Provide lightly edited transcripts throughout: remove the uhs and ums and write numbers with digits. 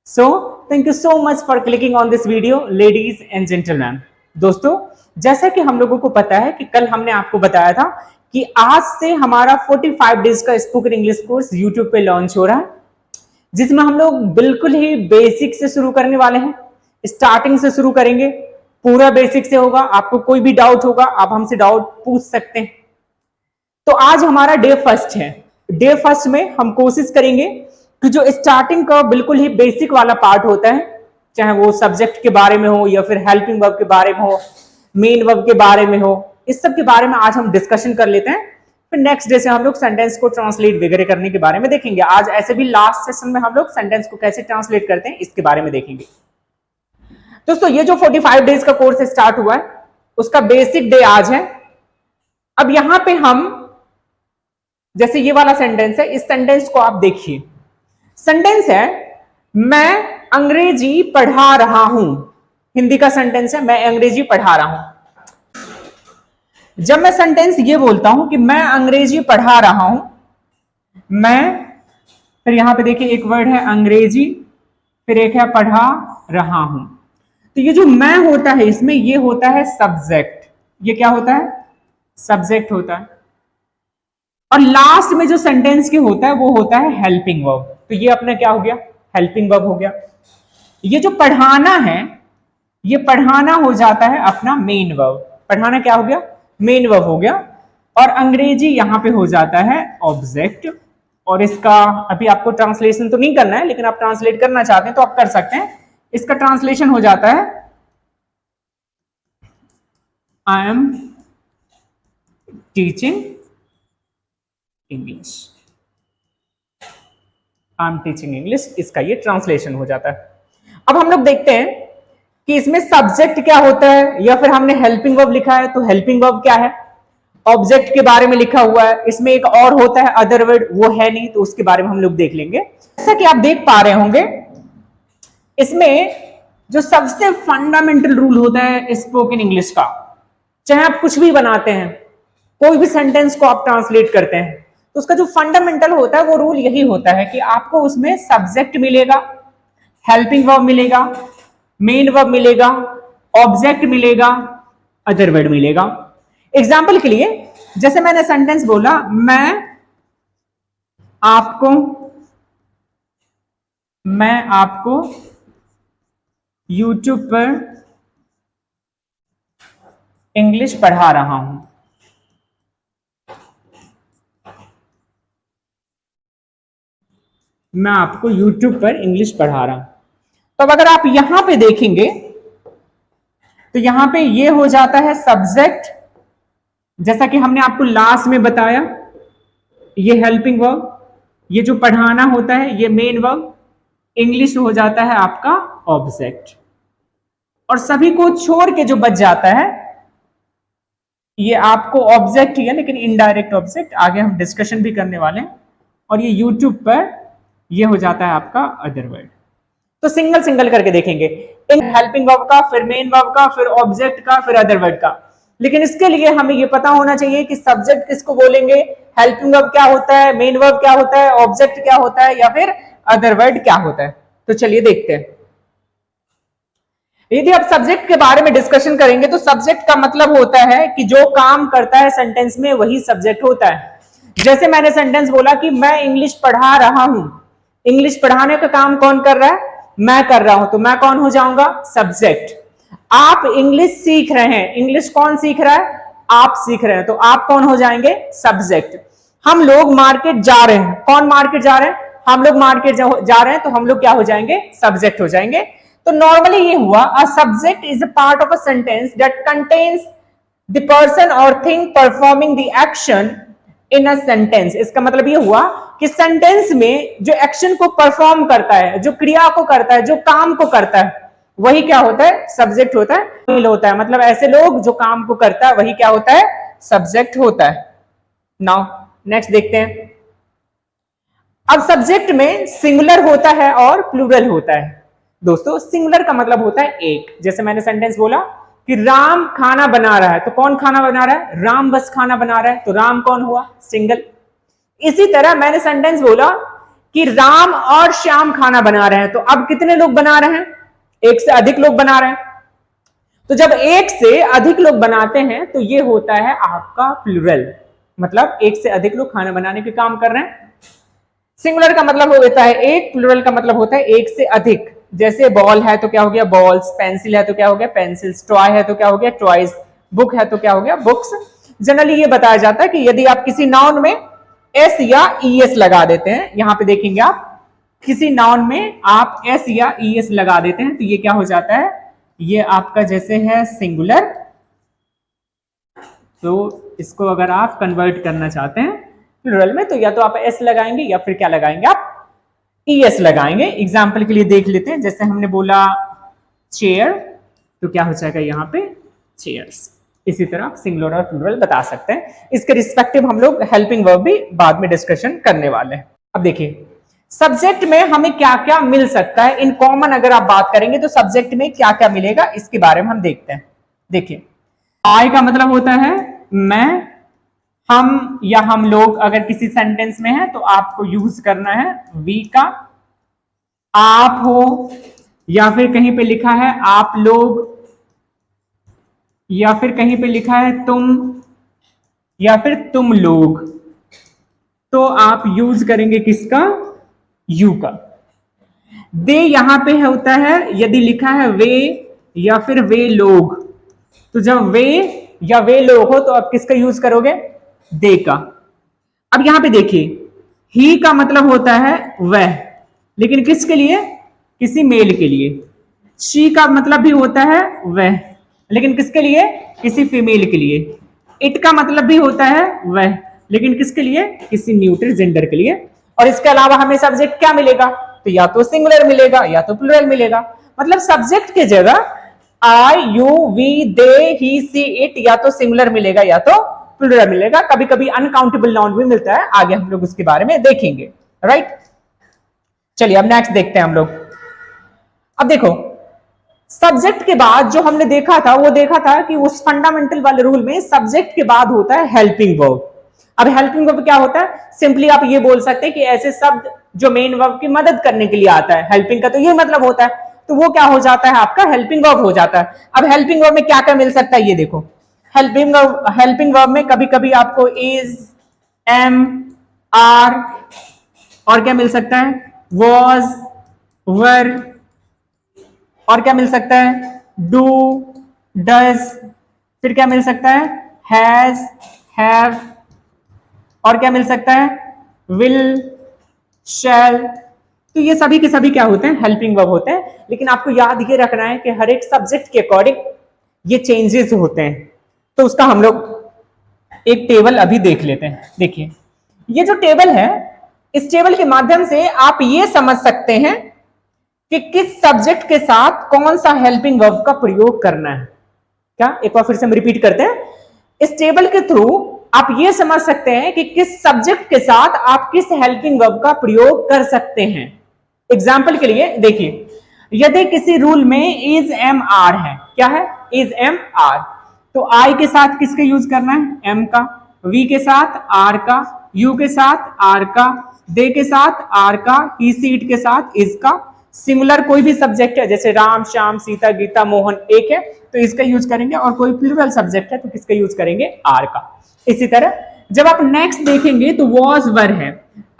So, thank you so much for clicking on this video, ladies and gentlemen. दोस्तों, जैसा कि हम लोगों को पता है कि कल हमने आपको बताया था कि आज से हमारा 45 डेज का स्पोकन इंग्लिश कोर्स YouTube पे लॉन्च हो रहा है, जिसमें हम लोग बिल्कुल ही बेसिक से शुरू करने वाले हैं। स्टार्टिंग से शुरू करेंगे, पूरा बेसिक से होगा। आपको कोई भी डाउट होगा, आप हमसे डाउट पूछ सकते हैं। तो आज हमारा डे फर्स्ट है। डे फर्स्ट में हम कोशिश करेंगे कि जो स्टार्टिंग का बिल्कुल ही बेसिक वाला पार्ट होता है, चाहे वो सब्जेक्ट के बारे में हो या फिर हेल्पिंग वर्ब के बारे में हो, मेन वर्ब के बारे में हो, इस सब के बारे में आज हम डिस्कशन कर लेते हैं। फिर नेक्स्ट डे से हम लोग सेंटेंस को ट्रांसलेट वगैरह करने के बारे में देखेंगे। आज ऐसे भी लास्ट सेशन में हम लोग सेंटेंस को कैसे ट्रांसलेट करते हैं इसके बारे में देखेंगे। दोस्तों, ये जो 45 डेज का कोर्स स्टार्ट हुआ है, उसका बेसिक डे आज है। अब यहां पे हम, जैसे ये वाला सेंटेंस है, इस सेंटेंस को आप देखिए। सेंटेंस है मैं अंग्रेजी पढ़ा रहा हूं। हिंदी का सेंटेंस है मैं अंग्रेजी पढ़ा रहा हूं। जब मैं सेंटेंस ये बोलता हूं कि मैं अंग्रेजी पढ़ा रहा हूं, मैं, फिर यहां पे देखिए एक वर्ड है अंग्रेजी, फिर एक है पढ़ा रहा हूं। तो ये जो मैं होता है, इसमें ये होता है सब्जेक्ट। ये क्या होता है? सब्जेक्ट होता है। और लास्ट में जो सेंटेंस के होता है वो होता है हेल्पिंग वर्ब। तो ये अपना क्या हो गया? हेल्पिंग वर्ब हो गया। ये जो पढ़ाना है, ये पढ़ाना हो जाता है अपना मेन वर्ब। पढ़ाना क्या हो गया? मेन वर्ब हो गया। और अंग्रेजी यहां पे हो जाता है ऑब्जेक्ट। और इसका अभी आपको ट्रांसलेशन तो नहीं करना है, लेकिन आप ट्रांसलेट करना चाहते हैं तो आप कर सकते हैं। इसका ट्रांसलेशन हो जाता है I am teaching English. I am teaching English, इसका ये ट्रांसलेशन हो जाता है। अब हम लोग देखते हैं कि इसमें सब्जेक्ट क्या होता है, या फिर हमने हेल्पिंग वर्ब लिखा है तो हेल्पिंग वर्ब क्या है। ऑब्जेक्ट के बारे में लिखा हुआ है, इसमें एक और होता है अदर वर्ड, वो है नहीं, तो उसके बारे में हम लोग देख लेंगे। जैसा कि आप देख पा रहे होंगे, इसमें जो सबसे फंडामेंटल रूल होता है स्पोकन इंग्लिश का, चाहे आप कुछ भी बनाते हैं, कोई भी सेंटेंस को आप ट्रांसलेट करते हैं, तो उसका जो फंडामेंटल होता है वो रूल यही होता है कि आपको उसमें सब्जेक्ट मिलेगा, हेल्पिंग वर्ब मिलेगा, मेन वर्ब मिलेगा, ऑब्जेक्ट मिलेगा, अदर वर्ड मिलेगा। एग्जाम्पल के लिए, जैसे मैंने सेंटेंस बोला मैं आपको YouTube पर इंग्लिश पढ़ा रहा हूं। मैं आपको YouTube पर इंग्लिश पढ़ा रहा हूं। तो अब अगर आप यहां पे देखेंगे तो यहां पे ये हो जाता है सब्जेक्ट, जैसा कि हमने आपको लास्ट में बताया, ये हेल्पिंग वर्ब, ये जो पढ़ाना होता है ये मेन वर्ब, इंग्लिश हो जाता है आपका ऑब्जेक्ट। और सभी को छोड़ के जो बच जाता है, ये आपको ऑब्जेक्ट ही है, लेकिन इनडायरेक्ट ऑब्जेक्ट, आगे हम डिस्कशन भी करने वाले हैं। और ये YouTube पर ये हो जाता है आपका अदर वर्ड। तो सिंगल सिंगल करके देखेंगे, इन हेल्पिंग वर्ब का, फिर मेन वर्ब का, फिर ऑब्जेक्ट का, फिर अदर वर्ड का। लेकिन इसके लिए हमें ये पता होना चाहिए कि सब्जेक्ट किसको बोलेंगे, हेल्पिंग वर्ब क्या होता है, मेन वर्ब क्या होता है, ऑब्जेक्ट क्या होता है, या फिर अदर वर्ड क्या होता है। तो चलिए देखते हैं। यदि आप सब्जेक्ट के बारे में डिस्कशन करेंगे तो सब्जेक्ट का मतलब होता है कि जो काम करता है सेंटेंस में वही सब्जेक्ट होता है। जैसे मैंने सेंटेंस बोला कि मैं इंग्लिश पढ़ा रहा हूं, इंग्लिश पढ़ाने का काम कौन कर रहा है? मैं कर रहा हूं, तो मैं कौन हो जाऊंगा? सब्जेक्ट। आप इंग्लिश सीख रहे हैं, इंग्लिश कौन सीख रहा है? आप सीख रहे हैं, तो आप कौन हो जाएंगे? सब्जेक्ट। हम लोग मार्केट जा रहे हैं, कौन मार्केट जा रहे हैं? हम लोग मार्केट जा रहे हैं, तो हम लोग क्या हो जाएंगे? सब्जेक्ट हो जाएंगे। तो नॉर्मली ये हुआ, a subject is a part of a sentence that contains the person और thing performing the action in a sentence. इसका मतलब ये हुआ कि सेंटेंस में जो एक्शन को परफॉर्म करता है, जो क्रिया को करता है, जो काम को करता है, वही क्या होता है? सब्जेक्ट होता है, होता है। मतलब ऐसे लोग जो काम को करता है वही क्या होता है? सब्जेक्ट होता है। नाउ नेक्स्ट देखते हैं। अब सब्जेक्ट में सिंगुलर होता है और प्लूरल होता है। दोस्तों, सिंगुलर का मतलब होता है एक, जैसे मैंने सेंटेंस बोला कि राम खाना बना रहा है, तो कौन खाना बना रहा है? राम बस खाना बना रहा है, तो राम कौन हुआ? सिंगल। इसी तरह मैंने सेंटेंस बोला कि राम और श्याम खाना बना रहे हैं, तो अब कितने लोग बना रहे हैं? एक से अधिक लोग बना रहे हैं। तो जब एक से अधिक लोग बनाते हैं तो ये होता है आपका प्लूरल, मतलब एक से अधिक लोग खाना बनाने के काम कर रहे हैं। सिंगुलर का मतलब होता है एक, प्लूरल का मतलब होता है एक से अधिक। जैसे बॉल है तो क्या हो गया बॉल्स, पेंसिल है तो क्या हो गया पेंसिल्स, टॉय है तो क्या हो गया टॉयज, बुक है तो क्या हो गया बुक्स। जनरली ये बताया जाता है कि यदि आप किसी नाउन में एस या ईएस लगा देते हैं, यहां पे देखेंगे आप किसी नाउन में आप एस या ईएस लगा देते हैं तो ये क्या हो जाता है, ये आपका जैसे है सिंगुलर। तो इसको अगर आप कन्वर्ट करना चाहते हैं प्लूरल में तो या तो आप एस लगाएंगे या फिर क्या लगाएंगे आप ईएस लगाएंगे। एग्जाम्पल के लिए देख लेते हैं, जैसे हमने बोला चेयर तो क्या हो जाएगा यहाँ पे चेयर्स। इसी तरह सिंगुलर और प्लूरल बता सकते हैं। इसके रिस्पेक्टिव हम लोग हेल्पिंग वर्ब भी बाद में डिस्कशन करने वाले हैं। अब देखिए सब्जेक्ट में हमें क्या क्या मिल सकता है, इन कॉमन अगर आप बात करेंगे तो सब्जेक्ट में क्या क्या मिलेगा इसके बारे में हम देखते हैं। देखिए आई का मतलब होता है मैं, हम या हम लोग अगर किसी सेंटेंस में है तो आपको यूज करना है वी का। आप हो या फिर कहीं पे लिखा है आप लोग या फिर कहीं पे लिखा है तुम या फिर तुम लोग, तो आप यूज करेंगे किसका यू का। दे यहां पे होता है यदि लिखा है वे या फिर वे लोग, तो जब वे या वे लोग हो तो आप किसका यूज करोगे दे का। अब यहां पे देखिए ही का मतलब होता है वह, लेकिन किसके लिए किसी मेल के लिए। शी का मतलब भी होता है वह, लेकिन किसके लिए किसी फीमेल के लिए। इट का मतलब भी होता है वह, लेकिन किसके लिए किसी न्यूट्रल जेंडर के लिए। और इसके अलावा हमें सब्जेक्ट क्या मिलेगा, तो या तो सिंगुलर मिलेगा या तो प्लूरल मिलेगा। मतलब सब्जेक्ट की जगह I you we they he she it या तो सिंगुलर मिलेगा या तो प्लूरल मिलेगा। कभी कभी अनकाउंटेबल नाउन भी मिलता है, आगे हम लोग उसके बारे में देखेंगे। राइट, चलिए अब नेक्स्ट देखते हैं हम लोग। अब देखो सब्जेक्ट के बाद जो हमने देखा था वो देखा था कि उस फंडामेंटल वाले रूल में सब्जेक्ट के बाद होता है हेल्पिंग वर्ब। अब हेल्पिंग वर्ब क्या होता है, सिंपली आप ये बोल सकते हैं कि ऐसे शब्द जो मेन वर्ब की मदद करने के लिए आता है, हेल्पिंग का तो ये मतलब होता है, तो वो क्या हो जाता है आपका हेल्पिंग वर्ब हो जाता है। अब हेल्पिंग वर्ब में क्या क्या मिल सकता है ये देखो, हेल्पिंग वर्ब में कभी कभी आपको इज, एम, आर और क्या मिल सकता है वॉज, वर, और क्या मिल सकता है डू, डज, फिर क्या मिल सकता है हैज, हैव, और क्या मिल सकता है विल, शैल। तो ये सभी के सभी क्या होते हैं हेल्पिंग वर्ब होते हैं। लेकिन आपको याद ये रखना है कि हर एक सब्जेक्ट के अकॉर्डिंग ये चेंजेस होते हैं, तो उसका हम लोग एक टेबल अभी देख लेते हैं। देखिए ये जो टेबल है, इस टेबल के माध्यम से आप ये समझ सकते हैं कि किस सब्जेक्ट के साथ कौन सा हेल्पिंग वर्ब का प्रयोग करना है। क्या एक बार फिर से हम रिपीट करते हैं, इस टेबल के थ्रू आप ये समझ सकते हैं कि किस सब्जेक्ट के साथ आप किस हेल्पिंग वर्ब का प्रयोग कर सकते हैं। एग्जाम्पल के लिए देखिए यदि किसी रूल में इज एम आर है, क्या है इज एम आर, तो आई के साथ किसका यूज करना है एम का, वी के साथ आर का, यू के साथ आर का, दे के साथ आर का, ही सी इट के साथ इज का। सिंगुलर कोई भी सब्जेक्ट है जैसे राम, श्याम, सीता, गीता, मोहन एक है तो इसका यूज करेंगे, और कोई प्लूरल सब्जेक्ट है तो किसका यूज करेंगे आर का। इसी तरह जब आप नेक्स्ट देखेंगे तो वॉज वर है,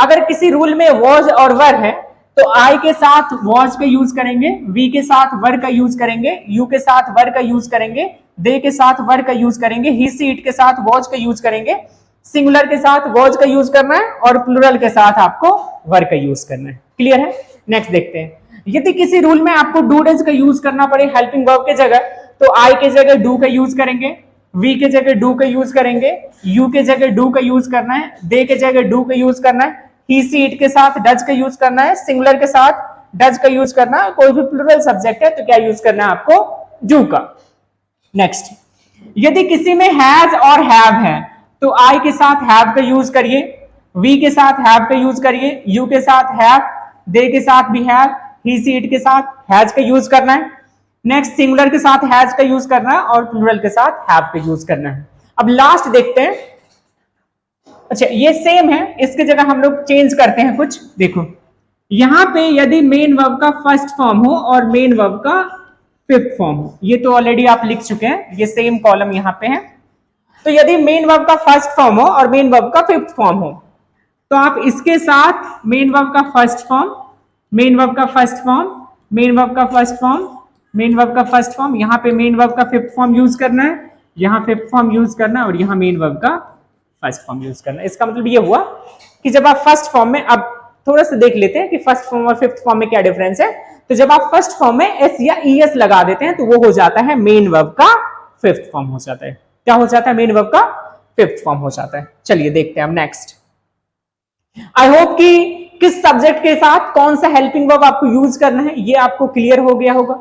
अगर किसी रूल में वॉज और वर है तो आई के साथ वॉज का यूज करेंगे, वी के साथ वर का यूज करेंगे, यू के साथ वर का यूज करेंगे, दे के साथ वर का यूज करेंगे, ही सी इट के साथ वॉज का यूज करेंगे। सिंगुलर के साथ वॉज का यूज करना है और प्लूरल के साथ आपको वर का यूज करना है। क्लियर है, नेक्स्ट देखते हैं। यदि किसी रूल में आपको डू डज का यूज करना पड़े हेल्पिंग वर्ब के जगह, तो आई के जगह डू का यूज करेंगे, वी के जगह डू का यूज करेंगे, यू के जगह डू का यूज करना है, दे के जगह डू का यूज करना है, ही सी इट के साथ डज का यूज करना है, सिंगुलर के साथ डज का यूज करना है, कोई भी प्लूरल सब्जेक्ट है तो क्या यूज करना है आपको डू का। नेक्स्ट यदि किसी में हैज और हैव है तो आई के साथ हैव का यूज करिए, वी के साथ हैव का यूज करिए, यू के साथ हैव, दे के साथ भी हैव, ही सी इट के साथ हैज का यूज करना है। नेक्स्ट सिंगुलर के साथ हैज का यूज करना है और प्लूरल के साथ हैव का यूज करना है। अब लास्ट देखते हैं, अच्छा ये सेम है, इसके जगह हम लोग चेंज करते हैं कुछ। देखो यहां पे यदि मेन वर्ब का फर्स्ट फॉर्म हो और मेन वर्ब का फिफ्थ फॉर्म हो, ये तो ऑलरेडी आप लिख चुके हैं, ये सेम कॉलम यहां पे है। तो यदि मेन वर्ब का फर्स्ट फॉर्म हो और मेन वर्ब का फिफ्थ फॉर्म हो, तो आप इसके साथ मेन वर्ब का फर्स्ट फॉर्म, मेन वर्ब का फर्स्ट फॉर्म, मेन वर्ब का फर्स्ट फॉर्म, मेन वर्ब का फर्स्ट फॉर्म, यहां पे मेन वर्ब का फिफ्थ फॉर्म यूज करना है, यहां फिफ्थ फॉर्म यूज करना है और यहां मेन वर्ब का फर्स्ट फॉर्म यूज करना है। इसका मतलब ये हुआ कि जब आप फर्स्ट फॉर्म में, अब थोड़ा सा देख लेते हैं कि फर्स्ट फॉर्म और फिफ्थ फॉर्म में क्या डिफरेंस है। तो जब आप फर्स्ट फॉर्म में एस या ईएस लगा देते हैं तो वो हो जाता है मेन वर्ब का फिफ्थ फॉर्म हो जाता है। क्या हो जाता है? मेन वर्ब का फिफ्थ फॉर्म हो जाता है। चलिए देखते हैं अब नेक्स्ट। आई होप कि किस सब्जेक्ट के साथ कौन सा हेल्पिंग वर्ब आपको यूज करना है ये आपको क्लियर हो गया होगा।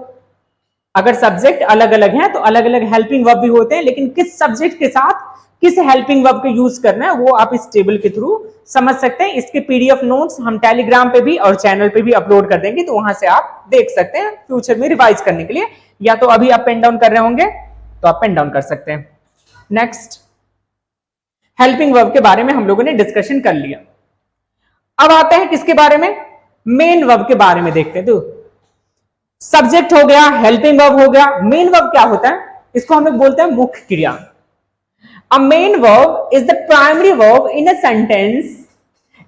अगर सब्जेक्ट अलग अलग हैं तो अलग अलग हेल्पिंग वर्ब भी होते हैं, लेकिन किस सब्जेक्ट के साथ किस हेल्पिंग वर्ब का यूज करना है वो आप इस टेबल के थ्रू समझ सकते हैं। इसके पीडीएफ नोट्स हम टेलीग्राम पे भी और चैनल पे भी अपलोड कर देंगे, तो वहां से आप देख सकते हैं फ्यूचर में रिवाइज करने के लिए, या तो अभी आप पेन डाउन कर रहे होंगे तो आप पेन डाउन कर सकते हैं। नेक्स्ट, हेल्पिंग वर्ब के बारे में हम लोगों ने डिस्कशन कर लिया। अब आते हैं किसके बारे में? मेन वर्ब के बारे में देखते हैं। तो सब्जेक्ट हो गया, हेल्पिंग वर्ब हो गया, मेन वर्ब क्या होता है? इसको हम लोग बोलते हैं मुख्य क्रिया। A main verb is the primary verb in a sentence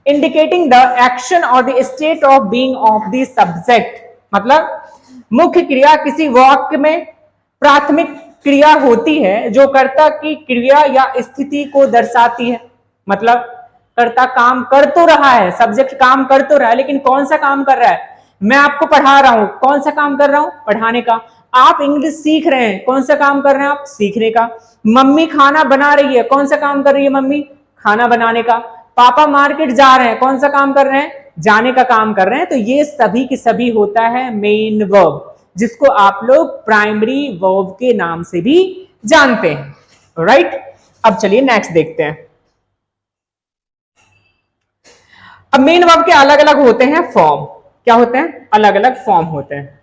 indicating the action or the state of being of the subject। मतलब मुख्य क्रिया किसी वाक्य में प्राथमिक क्रिया होती है जो कर्ता की क्रिया या स्थिति को दर्शाती है। मतलब कर्ता काम कर तो रहा है, सब्जेक्ट काम कर तो रहा है, लेकिन कौन सा काम कर रहा है? मैं आपको पढ़ा रहा हूं, कौन सा काम कर रहा हूं? पढ़ाने का। आप इंग्लिश सीख रहे हैं, कौन सा काम कर रहे हैं आप? सीखने का। मम्मी खाना बना रही है, कौन सा काम कर रही है मम्मी? खाना बनाने का। पापा मार्केट जा रहे हैं, कौन सा काम कर रहे हैं? जाने का काम कर रहे हैं। तो ये सभी के सभी होता है मेन वर्ब, जिसको आप लोग प्राइमरी वर्ब के नाम से भी जानते हैं। राइट, अब चलिए नेक्स्ट देखते हैं। अब मेन वर्ब के अलग अलग होते हैं फॉर्म। क्या होते हैं? अलग अलग फॉर्म होते हैं।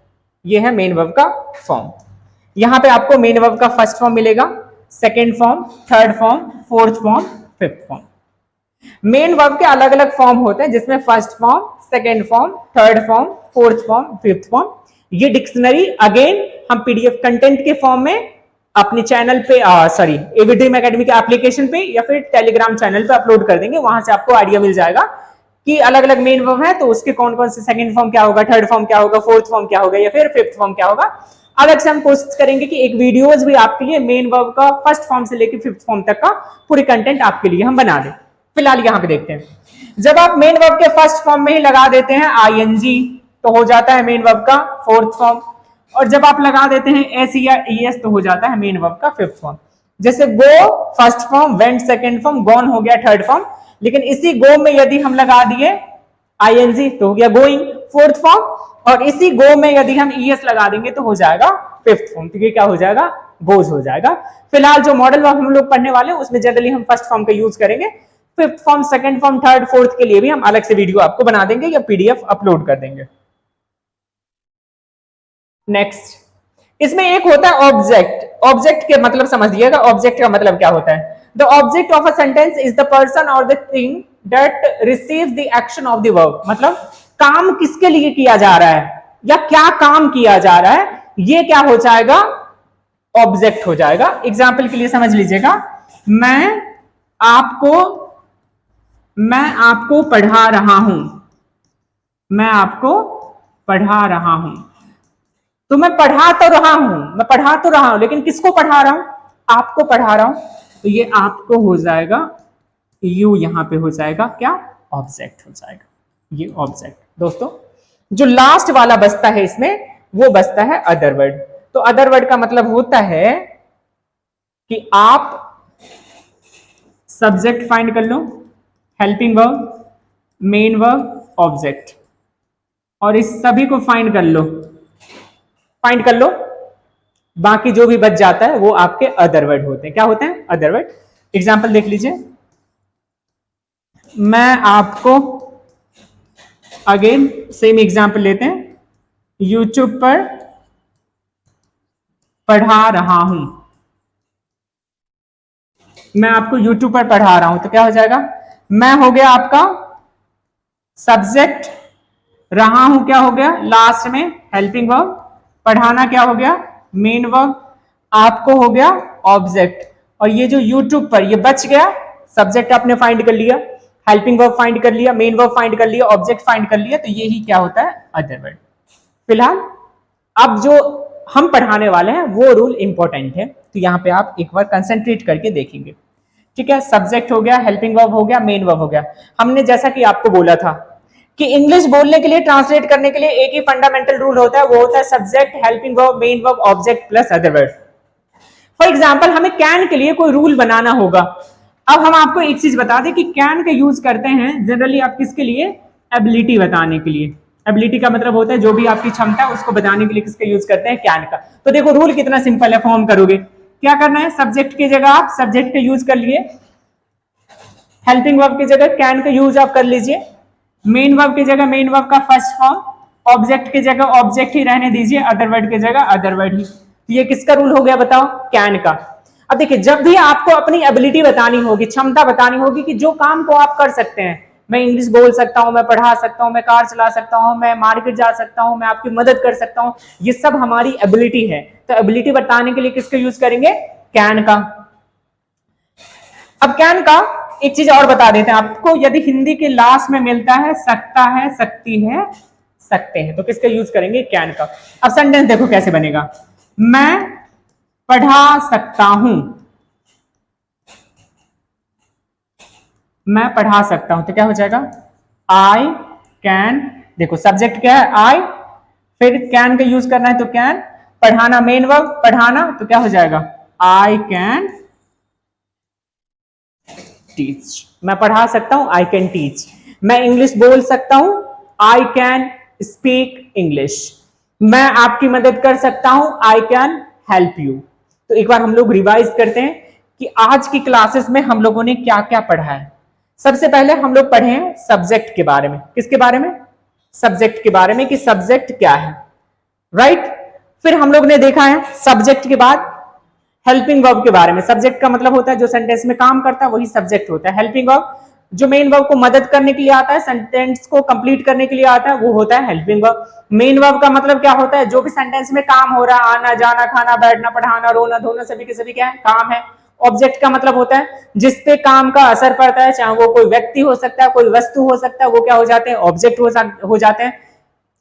ये है मेन वर्ब का फॉर्म। यहां पे आपको मेन वर्ब का फर्स्ट फॉर्म मिलेगा, second form, third form, fourth form, fifth form. Main verb के अलग अलग फॉर्म होते हैं, जिसमें first form, second form, third form, fourth form, fifth form. ये डिक्शनरी अगेन हम पीडीएफ कंटेंट के फॉर्म में अपने चैनल पे सॉरी एवीड्रीम एकेडमी के एप्लीकेशन पे या फिर टेलीग्राम चैनल पे अपलोड कर देंगे। वहां से आपको आइडिया मिल जाएगा कि अलग अलग मेन वर्ब है तो उसके कौन कौन से सेकंड फॉर्म क्या होगा, थर्ड फॉर्म क्या होगा, फोर्थ फॉर्म क्या होगा या फिर फिफ्थ फॉर्म क्या होगा। अलग से हम कोशिश करेंगे कि एक वीडियोस भी आपके लिए मेन वर्ब का फर्स्ट फॉर्म से लेकर फिफ्थ फॉर्म तक का पूरी कंटेंट आपके लिए हम बना दें। फिलहाल यहां पे देखते हैं, जब आप मेन वर्ब के फर्स्ट फॉर्म में ही लगा देते हैं आईएनजी तो हो जाता है मेन वर्ब का फोर्थ फॉर्म, और जब आप लगा देते हैं एस या ईएस तो हो जाता है मेन वर्ब का फिफ्थ फॉर्म। जैसे go first form, went second form, gone हो गया थर्ड फॉर्म। लेकिन इसी गो में यदि हम लगा दिए आईएनजी तो हो गया गोइंग फोर्थ फॉर्म, और इसी गो में यदि हम ईएस लगा देंगे तो हो जाएगा फिफ्थ फॉर्म। तो ये क्या हो जाएगा? गोज हो जाएगा। फिलहाल जो मॉडल वर्ब हम लोग पढ़ने वाले हैं उसमें जनरली हम फर्स्ट फॉर्म का यूज करेंगे। Fifth form, second form, third, fourth के लिए भी हम अलग से वीडियो आपको बना देंगे या पीडीएफ अपलोड कर देंगे। नेक्स्ट, इसमें एक होता है ऑब्जेक्ट। ऑब्जेक्ट के मतलब समझिएगा, ऑब्जेक्ट का मतलब क्या होता है? The object of a sentence is the person और the thing that receives the action of the verb. मतलब काम किसके लिए किया जा रहा है या क्या काम किया जा रहा है, ये क्या हो जाएगा? ऑब्जेक्ट हो जाएगा। एग्जाम्पल के लिए समझ लीजिएगा, मैं आपको पढ़ा रहा हूं, मैं आपको पढ़ा रहा हूं। तो मैं पढ़ा तो रहा हूं, लेकिन किसको पढ़ा रहा हूं? आपको पढ़ा रहा हूं। तो ये आपको हो जाएगा, यू यहां पे हो जाएगा क्या? ऑब्जेक्ट हो जाएगा। ये ऑब्जेक्ट। दोस्तों, जो लास्ट वाला बचता है इसमें वो बचता है अदर वर्ड। तो अदर वर्ड का मतलब होता है कि आप सब्जेक्ट फाइंड कर लो, helping verb, main verb, object, और इस सभी को फाइंड कर लो। बाकी जो भी बच जाता है वो आपके अदर वर्ड होते हैं। क्या होते हैं? Other word. एग्जाम्पल देख लीजिए, मैं आपको, अगेन सेम एग्जाम्पल लेते हैं, यूट्यूब पर पढ़ा रहा हूं। मैं आपको यूट्यूब पर पढ़ा रहा हूं तो क्या हो जाएगा? मैं हो गया आपका सब्जेक्ट, रहा हूं क्या हो गया लास्ट में हेल्पिंग वर्ब, पढ़ाना क्या हो गया मेन वर्ब, आपको हो गया ऑब्जेक्ट, और ये जो यूट्यूब पर ये बच गया सब्जेक्ट आपने फाइंड कर लिया, हेल्पिंग वर्ब फाइंड कर लिया, मेन वर्ब फाइंड कर लिया, ऑब्जेक्ट फाइंड कर लिया, तो यही क्या होता है अदर वर्ड। फिलहाल अब जो हम पढ़ाने वाले हैं वो रूल इंपॉर्टेंट है, तो यहां पे आप एक बार कंसंट्रेट करके देखेंगे। ठीक है, सब्जेक्ट हो गया, हेल्पिंग वर्ब हो गया, मेन वर्ब हो गया। हमने जैसा कि आपको बोला था कि इंग्लिश बोलने के लिए, ट्रांसलेट करने के लिए एक ही फंडामेंटल रूल होता है, वो होता है subject, helping verb, main verb, object plus other word. For example हमें कैन के लिए कोई रूल बनाना होगा। अब हम आपको एक चीज बता दें कि कैन का यूज करते हैं जनरली आप किसके लिए, एबिलिटी बताने के लिए। एबिलिटी का मतलब होता है जो भी आपकी क्षमता है उसको बताने के लिए किसका यूज करते हैं, कैन का। तो देखो रूल कितना सिंपल है, फॉर्म करोगे क्या करना है, सब्जेक्ट की जगह आप सब्जेक्ट का यूज कर लिए, हेल्पिंग वर्ब की जगह कैन का यूज आप कर लीजिए, मेन वर्ब की जगह मेन वर्ब का फर्स्ट फॉर्म, ऑब्जेक्ट की जगह ऑब्जेक्ट ही रहने दीजिए, अदर वर्ड की जगह अदर वर्ड ही। तो ये किसका रूल हो गया बताओ, कैन का। अब देखिए जब भी आपको अपनी एबिलिटी बतानी होगी, क्षमता बतानी होगी कि जो काम को आप कर सकते हैं, मैं इंग्लिश बोल सकता हूं, मैं पढ़ा सकता हूं, मैं कार चला सकता हूं, मैं मार्केट जा सकता हूं, मैं आपकी मदद कर सकता हूं, ये सब हमारी एबिलिटी है। तो एबिलिटी बताने के लिए किसका यूज करेंगे, कैन का। अब कैन का एक चीज और बता देते हैं आपको, यदि हिंदी के लास्ट में मिलता है सकता है, सकती है, सकते हैं, तो किसका यूज करेंगे, कैन का। अब सेंटेंस देखो कैसे बनेगा, मैं पढ़ा सकता हूं, मैं पढ़ा सकता हूं, तो क्या हो जाएगा, आई कैन। देखो सब्जेक्ट क्या है, आई, फिर कैन का यूज करना है तो कैन, पढ़ाना मेन वर्ब, पढ़ाना, तो क्या हो जाएगा, आई कैन टीच। मैं पढ़ा सकता हूं, आई कैन टीच। मैं इंग्लिश बोल सकता हूं, आई कैन स्पीक इंग्लिश। मैं आपकी मदद कर सकता हूं, आई कैन हेल्प यू। तो एक बार हम लोग रिवाइज करते हैं कि आज की क्लासेस में हम लोगों ने क्या क्या पढ़ा है। सबसे पहले हम लोग पढ़े हैं सब्जेक्ट के बारे में, किसके बारे में, सब्जेक्ट के बारे में, कि सब्जेक्ट क्या है, राइट। फिर हम लोग ने देखा है सब्जेक्ट के बाद हेल्पिंग वर्ब के बारे में। सब्जेक्ट का मतलब होता है जो सेंटेंस में काम करता है वही सब्जेक्ट होता है। हेल्पिंग वर्ब जो मेन वर्ब को मदद करने के लिए आता है, सेंटेंस को कंप्लीट करने के लिए आता है, वो होता है हेल्पिंग वर्ब। मेन वर्ब का मतलब क्या होता है, जो भी सेंटेंस में काम हो रहा है, आना जाना, खाना बैठना, पढ़ाना, रोना धोना, सभी के सभी क्या है, काम है। ऑब्जेक्ट का मतलब होता है जिसपे काम का असर पड़ता है, चाहे वो कोई व्यक्ति हो सकता है, कोई वस्तु हो सकता है, वो क्या हो जाते हैं, ऑब्जेक्ट हो जाते हैं।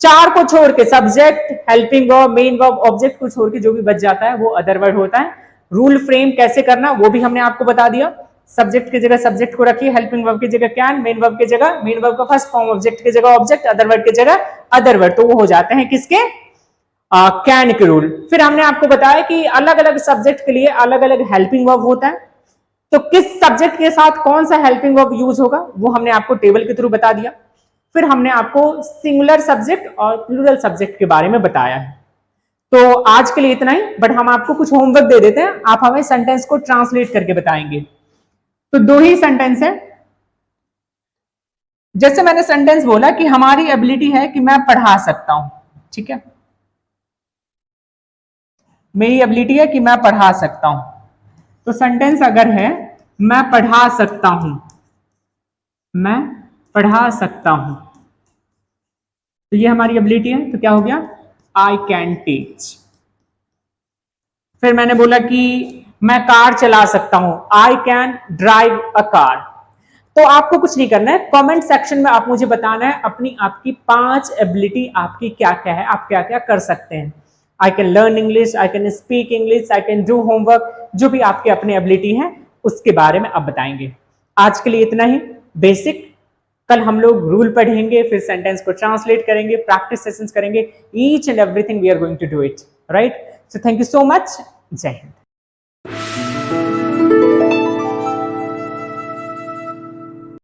चार को छोड़ के, subject, helping verb, main verb, object को छोड़ के जो भी बच जाता है वो अदर वर्ड होता है। रूल फ्रेम कैसे करना वो भी हमने आपको बता दिया। सब्जेक्ट की जगह सब्जेक्ट को रखिए, हेल्पिंग वर्ब की जगह कैन, मेन वर्ब की जगह मेन वर्ब का फर्स्ट फॉर्म, ऑब्जेक्ट की जगह ऑब्जेक्ट, अदर वर्ड की जगह अदर वर्ड, तो वो हो जाते हैं किसके, कैन के रूल। फिर हमने आपको बताया कि अलग अलग सब्जेक्ट के लिए अलग अलग हेल्पिंग वर्ब होता है, तो किस सब्जेक्ट के साथ कौन सा हेल्पिंग वर्ब यूज होगा वो हमने आपको टेबल के थ्रू बता दिया। फिर हमने आपको सिंगुलर सब्जेक्ट और प्लूरल सब्जेक्ट के बारे में बताया है। तो आज के लिए इतना ही, बट हम आपको कुछ होमवर्क दे देते हैं, आप हमें सेंटेंस को ट्रांसलेट करके बताएंगे। तो दो ही सेंटेंस है। जैसे मैंने सेंटेंस बोला कि हमारी एबिलिटी है कि मैं पढ़ा सकता हूं, ठीक है, मेरी एबिलिटी है कि मैं पढ़ा सकता हूं। तो सेंटेंस अगर है मैं पढ़ा सकता हूं, मैं पढ़ा सकता हूं, तो ये हमारी एबिलिटी है, तो क्या हो गया, आई कैन टीच। फिर मैंने बोला कि मैं कार चला सकता हूं, I can drive a car. तो आपको कुछ नहीं करना है, कमेंट सेक्शन में आप मुझे बताना है अपनी आपकी 5 एबिलिटी आपकी क्या क्या है, आप क्या क्या कर सकते हैं। I can learn English, I can speak English, I can do homework, जो भी आपके अपने एबिलिटी है उसके बारे में आप बताएंगे। आज के लिए इतना ही बेसिक। कल हम लोग रूल पढ़ेंगे, फिर सेंटेंस को ट्रांसलेट करेंगे, प्रैक्टिस सेशंस करेंगे, each and everything we are going to do it, right. So thank you so much, जय हिंद।